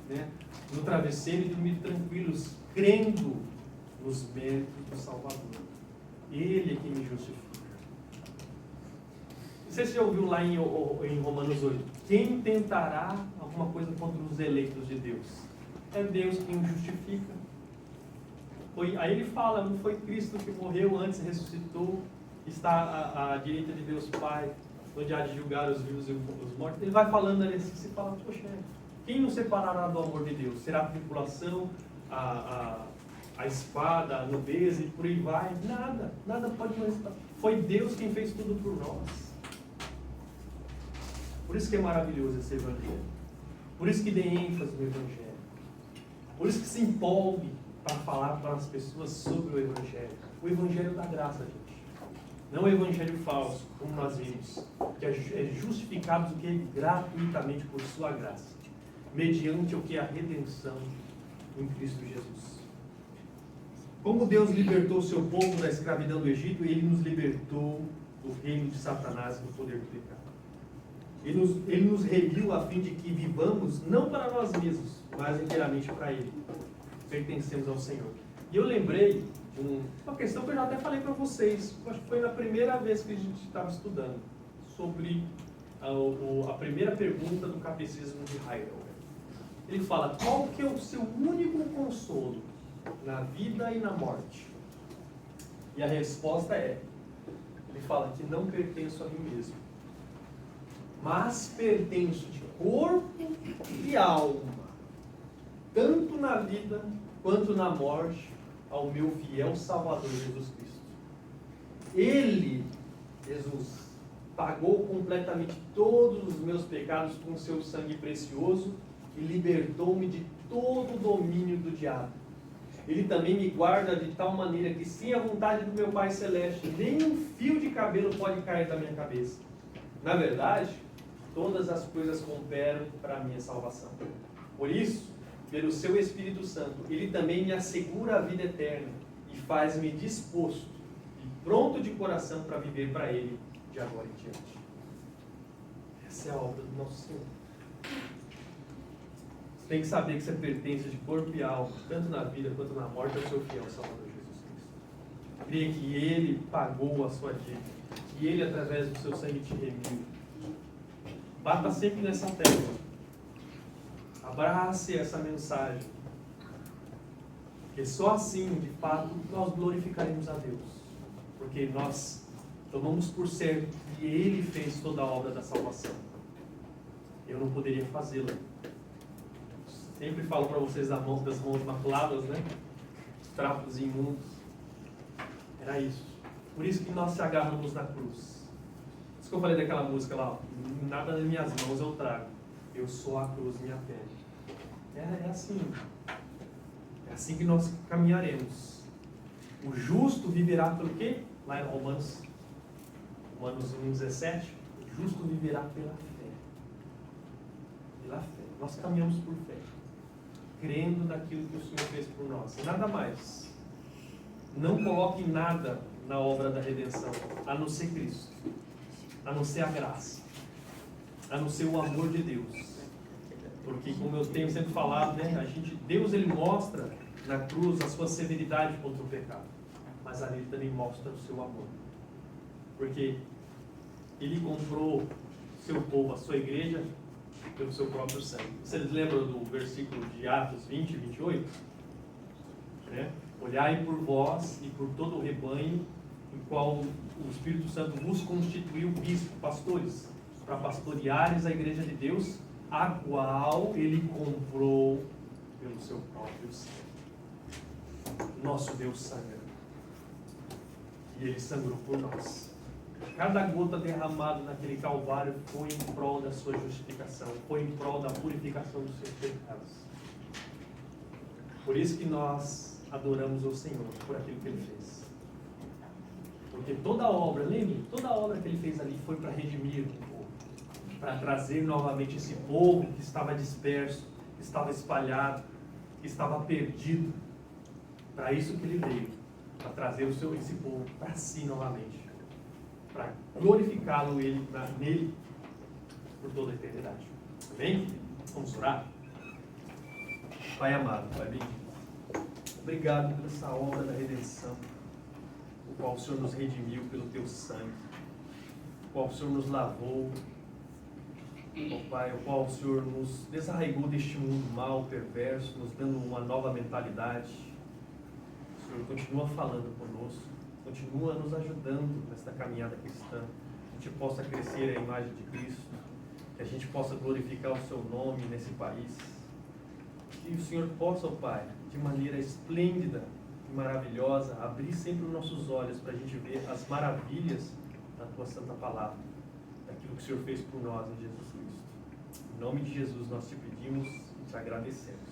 né, no travesseiro e dormir tranquilos, crendo nos méritos do Salvador. Ele é quem me justifica. Não sei se você já ouviu lá em Romanos 8, quem tentará alguma coisa contra os eleitos de Deus? É Deus quem o justifica. Aí ele fala, não foi Cristo que morreu antes, ressuscitou, está à direita de Deus Pai, onde há de julgar os vivos e os mortos. Ele vai falando ali assim, você fala, poxa, quem nos separará do amor de Deus? Será a tribulação, a espada, a nudez e por aí vai? Nada pode mais. Foi Deus quem fez tudo por nós. Por isso que é maravilhoso esse Evangelho. Por isso que dê ênfase no Evangelho. Por isso que se empolgue para falar para as pessoas sobre o Evangelho. O Evangelho da graça, gente. Não o Evangelho falso, como nós vimos, que é justificado do que gratuitamente por sua graça, mediante o que? A redenção em Cristo Jesus. Como Deus libertou o seu povo da escravidão do Egito, Ele nos libertou do reino de Satanás e do poder do pecado. Ele nos remiu a fim de que vivamos não para nós mesmos, mas inteiramente para Ele. Pertencemos ao Senhor. E eu lembrei de uma questão que eu já até falei para vocês, acho que foi na primeira vez que a gente estava estudando, sobre a primeira pergunta do Catecismo de Heidelberg. Ele fala, qual que é o seu único consolo na vida e na morte? E a resposta é, ele fala que não pertenço a mim mesmo, mas pertenço de corpo e alma, tanto na vida quanto na morte, ao meu fiel Salvador Jesus Cristo. Ele, Jesus, pagou completamente todos os meus pecados com seu sangue precioso e libertou-me de todo o domínio do diabo. Ele também me guarda de tal maneira que, sem a vontade do meu Pai Celeste, nem um fio de cabelo pode cair da minha cabeça. Na verdade, todas as coisas cooperam para a minha salvação. Por isso, pelo seu Espírito Santo, Ele também me assegura a vida eterna e faz-me disposto e pronto de coração para viver para Ele de agora em diante. Essa é a obra do nosso Senhor. Você tem que saber que você pertence de corpo e alma, tanto na vida quanto na morte, ao seu fiel Salvador Jesus Cristo. Creia que Ele pagou a sua dívida, que Ele, através do seu sangue, te remiu. Bata sempre nessa tecla. Abrace essa mensagem, porque só assim, de fato, nós glorificaremos a Deus, porque nós tomamos por certo que Ele fez toda a obra da salvação. Eu não poderia fazê-la. Sempre falo para vocês das mãos maculadas, né? Trapos imundos. Era isso. Por isso que nós se agarramos na cruz. Por isso que eu falei daquela música lá, nada nas minhas mãos eu trago, eu sou a cruz, minha pele. É assim. É assim que nós caminharemos. O justo viverá pelo quê? Lá em Romanos 1,17. O justo viverá pela fé. Pela fé. Nós caminhamos por fé. Crendo naquilo que o Senhor fez por nós. Nada mais. Não coloque nada na obra da redenção, a não ser Cristo. A não ser a graça. A não ser o amor de Deus. Porque, como eu tenho sempre falado, né, Deus ele mostra na cruz a sua severidade contra o pecado, mas ali ele também mostra o seu amor, porque ele comprou seu povo, a sua igreja, pelo seu próprio sangue. Vocês lembram do versículo de Atos 20, 28? Né? Olhai por vós e por todo o rebanho, em qual o Espírito Santo vos constituiu bispo, pastores, para pastoreares a igreja de Deus, a qual Ele comprou pelo seu próprio sangue. Nosso Deus sangra. E Ele sangrou por nós. Cada gota derramada naquele Calvário foi em prol da sua justificação, foi em prol da purificação dos seus pecados. Por isso que nós adoramos o Senhor, por aquilo que Ele fez. Porque toda a obra, lembre, toda a obra que Ele fez ali foi para redimir o povo, para trazer novamente esse povo que estava disperso, que estava espalhado, que estava perdido. Para isso que Ele veio, para trazer esse povo para si novamente, para glorificá-lo nele por toda a eternidade. Amém? Vamos orar? Pai amado, Pai bendito, obrigado por essa obra da redenção, o qual o Senhor nos redimiu pelo Teu sangue, o qual o Senhor nos lavou, ó Pai, o qual o Senhor nos desarraigou deste mundo mal, perverso, nos dando uma nova mentalidade. O Senhor continua falando conosco, continua nos ajudando nesta caminhada cristã, que a gente possa crescer a imagem de Cristo, que a gente possa glorificar o Seu nome nesse país, que o Senhor possa, ó Pai, de maneira esplêndida e maravilhosa, abrir sempre os nossos olhos para a gente ver as maravilhas da Tua Santa Palavra, daquilo que o Senhor fez por nós em Jesus Cristo. Em nome de Jesus nós te pedimos e te agradecemos.